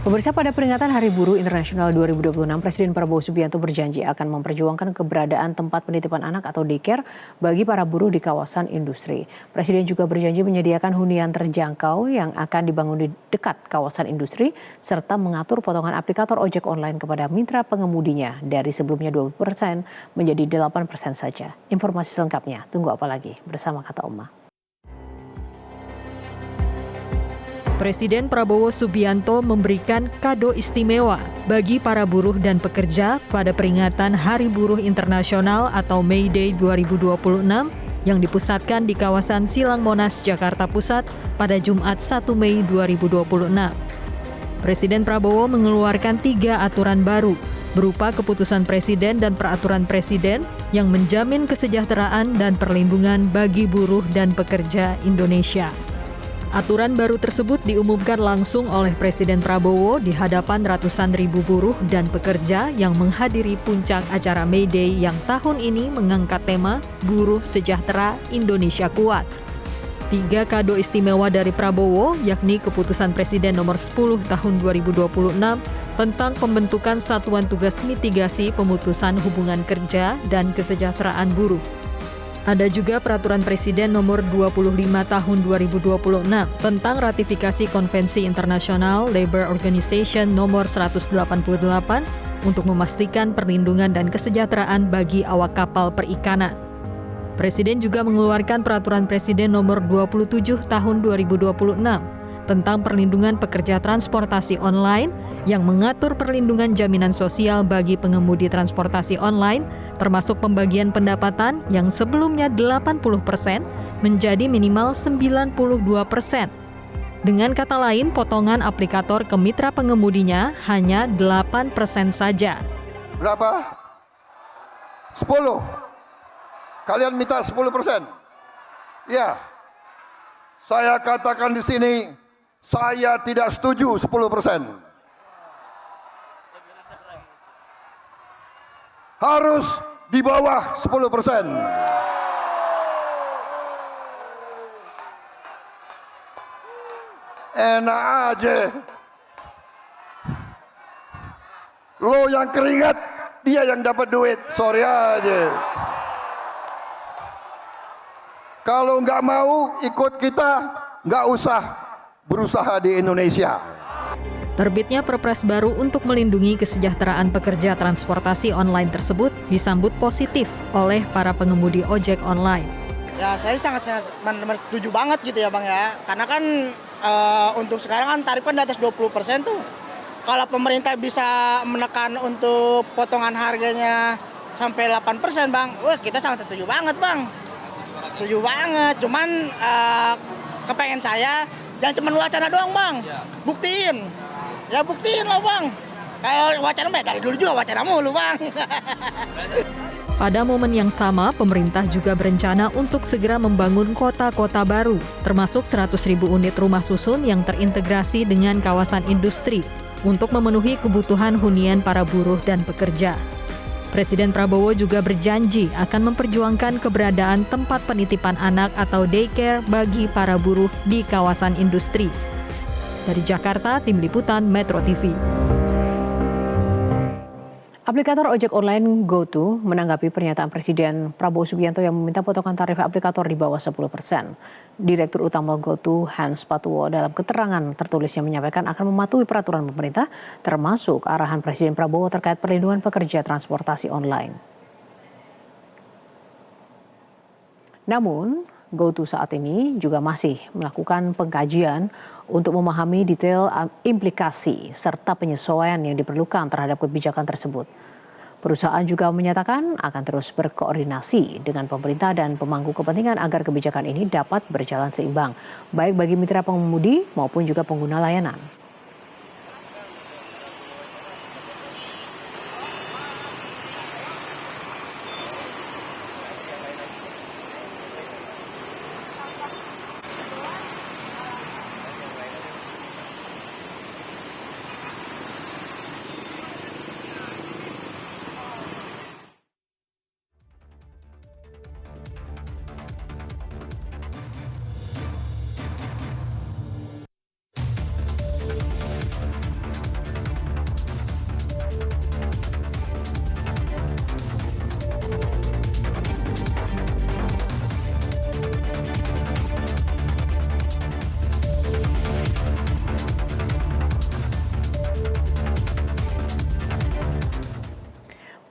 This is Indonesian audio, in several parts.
Pemirsa, pada peringatan Hari Buruh Internasional 2026, Presiden Prabowo Subianto berjanji akan memperjuangkan keberadaan tempat penitipan anak atau daycare bagi para buruh di kawasan industri. Presiden juga berjanji menyediakan hunian terjangkau yang akan dibangun di dekat kawasan industri, serta mengatur potongan aplikator ojek online kepada mitra pengemudinya dari sebelumnya 20% menjadi 8% saja. Informasi selengkapnya, tunggu apa lagi bersama Kata Oma. Presiden Prabowo Subianto memberikan kado istimewa bagi para buruh dan pekerja pada peringatan Hari Buruh Internasional atau May Day 2026 yang dipusatkan di kawasan Silang Monas, Jakarta Pusat pada Jumat 1 Mei 2026. Presiden Prabowo mengeluarkan 3 aturan baru berupa keputusan Presiden dan peraturan Presiden yang menjamin kesejahteraan dan perlindungan bagi buruh dan pekerja Indonesia. Aturan baru tersebut diumumkan langsung oleh Presiden Prabowo di hadapan ratusan ribu buruh dan pekerja yang menghadiri puncak acara May Day yang tahun ini mengangkat tema Buruh Sejahtera Indonesia Kuat. 3 kado istimewa dari Prabowo, yakni Keputusan Presiden Nomor 10 Tahun 2026 tentang pembentukan Satuan Tugas Mitigasi Pemutusan Hubungan Kerja dan Kesejahteraan Buruh. Ada juga Peraturan Presiden Nomor 25 Tahun 2026 tentang ratifikasi Konvensi Internasional Labour Organization Nomor 188 untuk memastikan perlindungan dan kesejahteraan bagi awak kapal perikanan. Presiden juga mengeluarkan Peraturan Presiden Nomor 27 Tahun 2026 tentang perlindungan pekerja transportasi online yang mengatur perlindungan jaminan sosial bagi pengemudi transportasi online, termasuk pembagian pendapatan yang sebelumnya 80% menjadi minimal 92%. Dengan kata lain, potongan aplikator ke mitra pengemudinya hanya 8% saja. Berapa? 10. Kalian minta 10%? Ya. Saya katakan di sini, saya tidak setuju 10%. Harus di bawah 10%. Enak aja. Lo yang keringat, dia yang dapat duit. Sorry aja. Kalau nggak mau ikut kita, nggak usah berusaha di Indonesia. Terbitnya Perpres baru untuk melindungi kesejahteraan pekerja transportasi online tersebut disambut positif oleh para pengemudi ojek online. Ya, saya sangat benar-benar setuju banget gitu ya Bang ya. Karena kan untuk sekarang kan tarifnya di atas 20% tuh. Kalau pemerintah bisa menekan untuk potongan harganya sampai 8% Bang, wah kita sangat setuju banget Bang. Setuju banget, cuman kepengen saya jangan cuma wacana doang Bang, buktiin. Ya buktiin lah Bang, kalau wacana dari dulu juga wacana mulu Bang. Pada momen yang sama, pemerintah juga berencana untuk segera membangun kota-kota baru, termasuk 100.000 unit rumah susun yang terintegrasi dengan kawasan industri untuk memenuhi kebutuhan hunian para buruh dan pekerja. Presiden Prabowo juga berjanji akan memperjuangkan keberadaan tempat penitipan anak atau daycare bagi para buruh di kawasan industri. Dari Jakarta, Tim Liputan Metro TV. Aplikator ojek online GoTo menanggapi pernyataan Presiden Prabowo Subianto yang meminta potongan tarif aplikator di bawah 10%. Direktur Utama GoTo Hans Patuwo dalam keterangan tertulisnya menyampaikan akan mematuhi peraturan pemerintah termasuk arahan Presiden Prabowo terkait perlindungan pekerja transportasi online. Namun, GoTo saat ini juga masih melakukan pengkajian untuk memahami detail implikasi serta penyesuaian yang diperlukan terhadap kebijakan tersebut. Perusahaan juga menyatakan akan terus berkoordinasi dengan pemerintah dan pemangku kepentingan agar kebijakan ini dapat berjalan seimbang, baik bagi mitra pengemudi maupun juga pengguna layanan.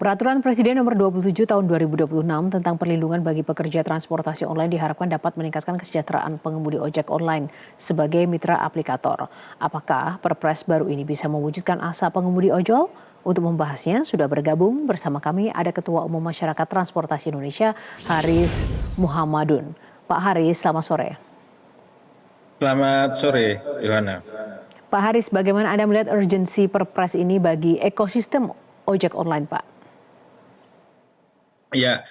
Peraturan Presiden Nomor 27 Tahun 2026 tentang perlindungan bagi pekerja transportasi online diharapkan dapat meningkatkan kesejahteraan pengemudi ojek online sebagai mitra aplikator. Apakah Perpres baru ini bisa mewujudkan asa pengemudi ojol? Untuk membahasnya sudah bergabung bersama kami ada Ketua Umum Masyarakat Transportasi Indonesia, Haris Muhammadun. Pak Haris, selamat sore. Selamat sore, Yohana. Pak Haris, bagaimana Anda melihat urgensi Perpres ini bagi ekosistem ojek online, Pak? Ya,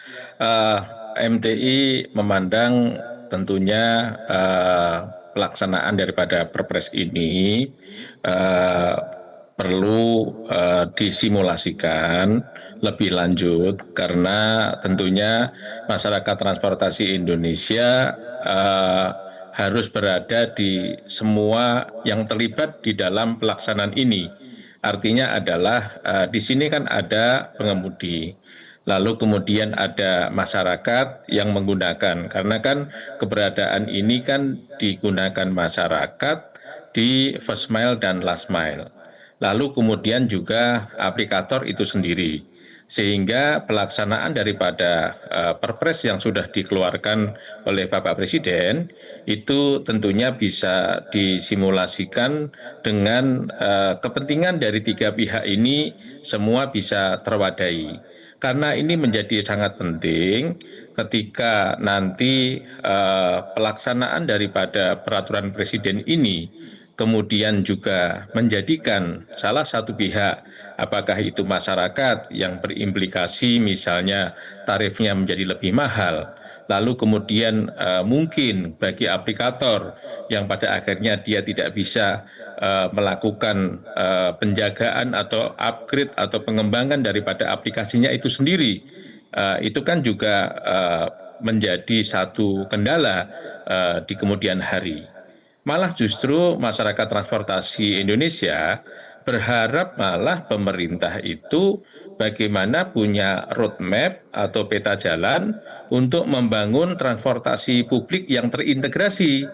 MTI memandang tentunya pelaksanaan daripada Perpres ini perlu disimulasikan lebih lanjut karena tentunya masyarakat transportasi Indonesia harus berada di semua yang terlibat di dalam pelaksanaan ini. Artinya adalah di sini kan ada pengemudi, lalu kemudian ada masyarakat yang menggunakan, karena kan keberadaan ini kan digunakan masyarakat di first mile dan last mile. Lalu kemudian juga aplikator itu sendiri. Sehingga pelaksanaan daripada Perpres yang sudah dikeluarkan oleh Bapak Presiden itu tentunya bisa disimulasikan dengan kepentingan dari tiga pihak ini semua bisa terwadai. Karena ini menjadi sangat penting ketika nanti pelaksanaan daripada peraturan Presiden ini kemudian juga menjadikan salah satu pihak, apakah itu masyarakat yang berimplikasi misalnya tarifnya menjadi lebih mahal, lalu kemudian mungkin bagi aplikator yang pada akhirnya dia tidak bisa melakukan penjagaan atau upgrade atau pengembangan daripada aplikasinya itu sendiri, itu kan juga menjadi satu kendala di kemudian hari. Malah justru masyarakat transportasi Indonesia berharap malah pemerintah itu bagaimana punya roadmap atau peta jalan untuk membangun transportasi publik yang terintegrasi.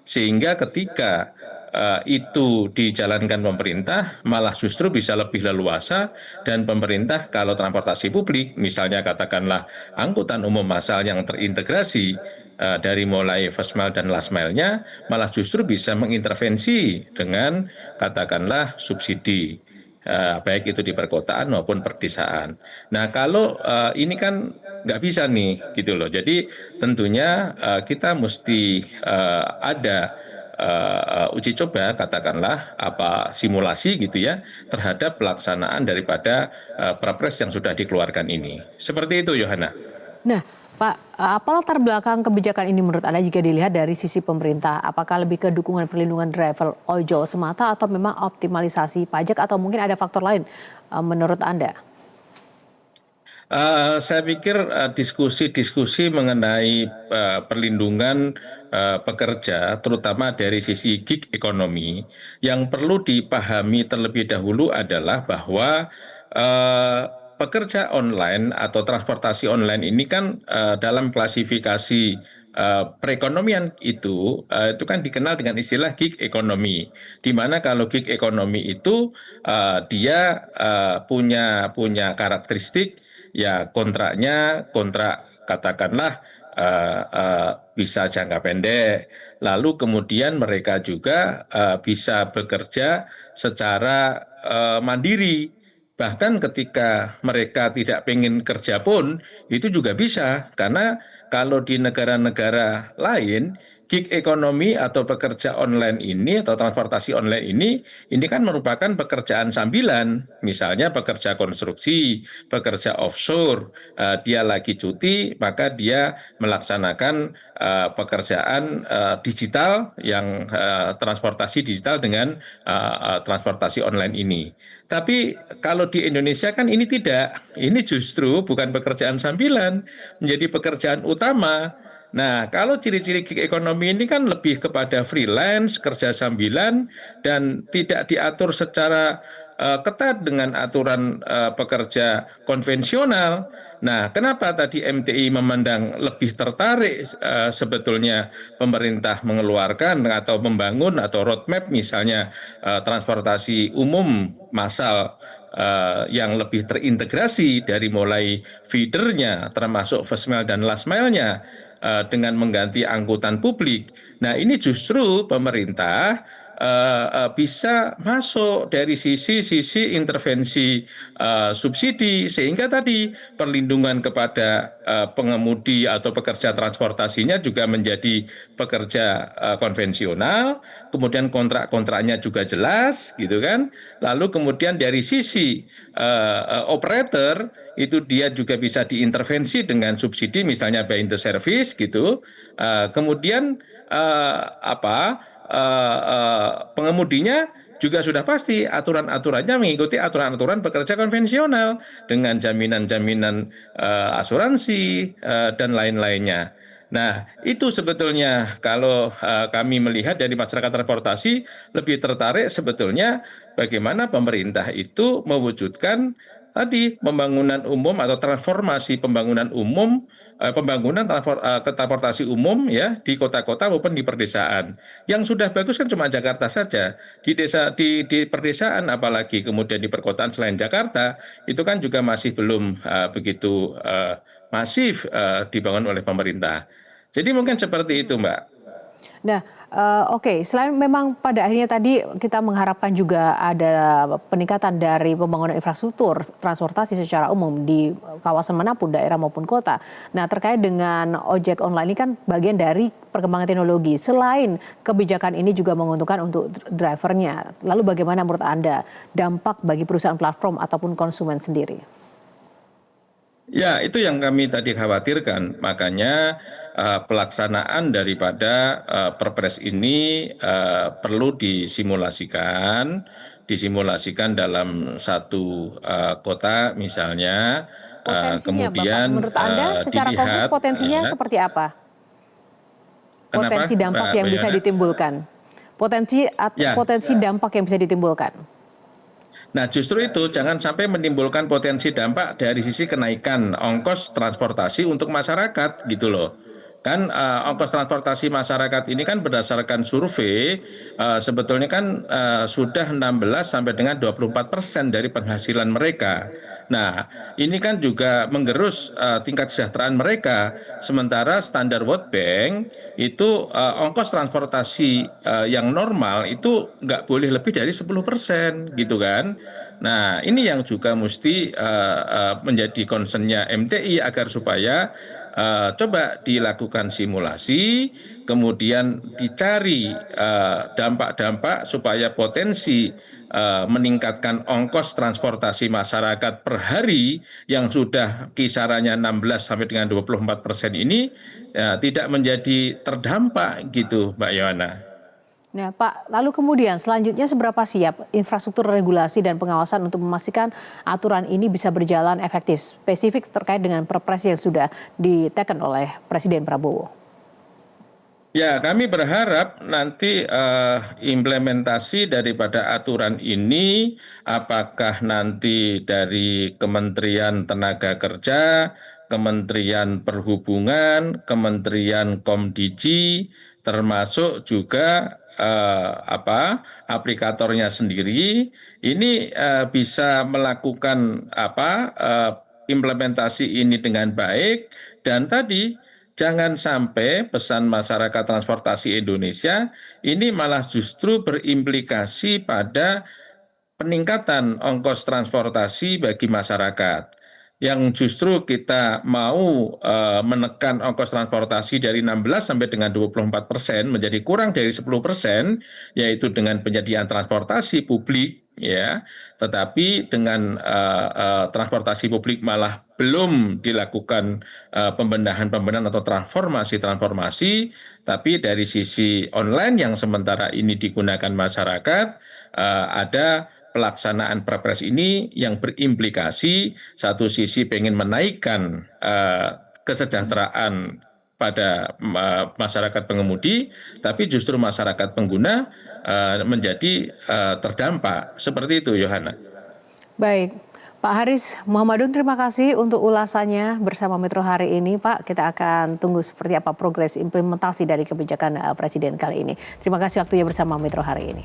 Sehingga ketika itu dijalankan pemerintah malah justru bisa lebih leluasa, dan pemerintah kalau transportasi publik misalnya katakanlah angkutan umum massal yang terintegrasi dari mulai first mile dan last mile-nya malah justru bisa mengintervensi dengan katakanlah subsidi baik itu di perkotaan maupun perdesaan. Nah kalau ini kan nggak bisa nih gitu loh. Jadi tentunya kita mesti ada uji coba katakanlah apa simulasi gitu ya terhadap pelaksanaan daripada Perpres yang sudah dikeluarkan ini. Seperti itu, Yohana. Nah, Pak, apa latar belakang kebijakan ini menurut Anda jika dilihat dari sisi pemerintah? Apakah lebih ke dukungan perlindungan driver ojol semata atau memang optimalisasi pajak atau mungkin ada faktor lain menurut Anda? Saya pikir diskusi-diskusi mengenai perlindungan pekerja, terutama dari sisi gig ekonomi, yang perlu dipahami terlebih dahulu adalah bahwa pekerja online atau transportasi online ini kan dalam klasifikasi perekonomian itu kan dikenal dengan istilah gig ekonomi, di mana kalau gig ekonomi itu dia punya karakteristik ya kontrak katakanlah bisa jangka pendek, lalu kemudian mereka juga bisa bekerja secara mandiri. Bahkan ketika mereka tidak pengen kerja pun itu juga bisa, karena kalau di negara-negara lain gig ekonomi atau pekerja online ini atau transportasi online ini kan merupakan pekerjaan sambilan, misalnya pekerja konstruksi, pekerja offshore, dia lagi cuti maka dia melaksanakan pekerjaan digital yang transportasi digital dengan transportasi online ini. Tapi kalau di Indonesia kan ini tidak, ini justru bukan pekerjaan sambilan, menjadi pekerjaan utama. Nah, kalau ciri-ciri gig ekonomi ini kan lebih kepada freelance, kerja sambilan, dan tidak diatur secara ketat dengan aturan pekerja konvensional. Nah, kenapa tadi MTI memandang lebih tertarik sebetulnya pemerintah mengeluarkan atau membangun atau roadmap misalnya transportasi umum massal yang lebih terintegrasi dari mulai feedernya termasuk first mile dan last mile-nya dengan mengganti angkutan publik. Nah, ini justru pemerintah bisa masuk dari sisi intervensi subsidi, sehingga tadi perlindungan kepada pengemudi atau pekerja transportasinya juga menjadi pekerja konvensional, kemudian kontrak-kontraknya juga jelas gitu kan. Lalu kemudian dari sisi operator itu dia juga bisa diintervensi dengan subsidi, misalnya buying the service gitu. Kemudian pengemudinya juga sudah pasti aturan-aturannya mengikuti aturan-aturan pekerja konvensional dengan jaminan-jaminan asuransi dan lain-lainnya. Nah, itu sebetulnya kalau kami melihat dari masyarakat transportasi lebih tertarik sebetulnya bagaimana pemerintah itu mewujudkan tadi pembangunan umum atau transformasi pembangunan umum, transportasi umum ya di kota-kota maupun di perdesaan. Yang sudah bagus kan cuma Jakarta saja. Di perdesaan apalagi kemudian di perkotaan selain Jakarta itu kan juga masih belum begitu masif dibangun oleh pemerintah. Jadi mungkin seperti itu, Mbak. Nah, oke, selain memang pada akhirnya tadi kita mengharapkan juga ada peningkatan dari pembangunan infrastruktur transportasi secara umum di kawasan manapun, daerah maupun kota. Nah, terkait dengan ojek online ini kan bagian dari perkembangan teknologi. Selain kebijakan ini juga menguntungkan untuk drivernya. Lalu bagaimana menurut Anda dampak bagi perusahaan platform ataupun konsumen sendiri? Ya, itu yang kami tadi khawatirkan. Makanya pelaksanaan daripada Perpres ini perlu disimulasikan dalam satu kota misalnya. Potensinya, Kemudian Bapak, menurut Anda secara konkret potensinya seperti apa? Potensi dampak yang bisa ditimbulkan. Potensi dampak yang bisa ditimbulkan. Nah, justru itu jangan sampai menimbulkan potensi dampak dari sisi kenaikan ongkos transportasi untuk masyarakat gitu loh. Kan ongkos transportasi masyarakat ini kan berdasarkan survei sebetulnya kan sudah 16 sampai dengan 24% dari penghasilan mereka. Nah, ini kan juga menggerus tingkat kesejahteraan mereka. Sementara standar World Bank itu ongkos transportasi yang normal itu nggak boleh lebih dari 10% gitu kan. Nah, ini yang juga mesti menjadi concern-nya MTI agar supaya coba dilakukan simulasi, kemudian dicari dampak-dampak supaya potensi meningkatkan ongkos transportasi masyarakat per hari yang sudah kisarannya 16 sampai dengan 24% ini tidak menjadi terdampak gitu, Mbak Yohana. Nah, Pak, lalu kemudian selanjutnya seberapa siap infrastruktur regulasi dan pengawasan untuk memastikan aturan ini bisa berjalan efektif, spesifik terkait dengan Perpres yang sudah diteken oleh Presiden Prabowo? Ya, kami berharap nanti implementasi daripada aturan ini, apakah nanti dari Kementerian Tenaga Kerja, Kementerian Perhubungan, Kementerian Komdiji, termasuk juga aplikatornya sendiri, ini bisa melakukan implementasi ini dengan baik dan tadi. Jangan sampai pesan masyarakat transportasi Indonesia ini malah justru berimplikasi pada peningkatan ongkos transportasi bagi masyarakat. Yang justru kita mau menekan ongkos transportasi dari 16 sampai dengan 24% menjadi kurang dari 10%, yaitu dengan penyediaan transportasi publik, ya. Tetapi dengan transportasi publik malah belum dilakukan pembenahan atau transformasi, tapi dari sisi online yang sementara ini digunakan masyarakat, ada pelaksanaan Perpres ini yang berimplikasi satu sisi pengen menaikkan kesejahteraan pada masyarakat pengemudi, tapi justru masyarakat pengguna menjadi terdampak. Seperti itu, Yohana. Baik, Pak Haris Muhammadun, terima kasih untuk ulasannya bersama Metro hari ini, Pak. Kita akan tunggu seperti apa progres implementasi dari kebijakan Presiden kali ini. Terima kasih waktunya bersama Metro hari ini.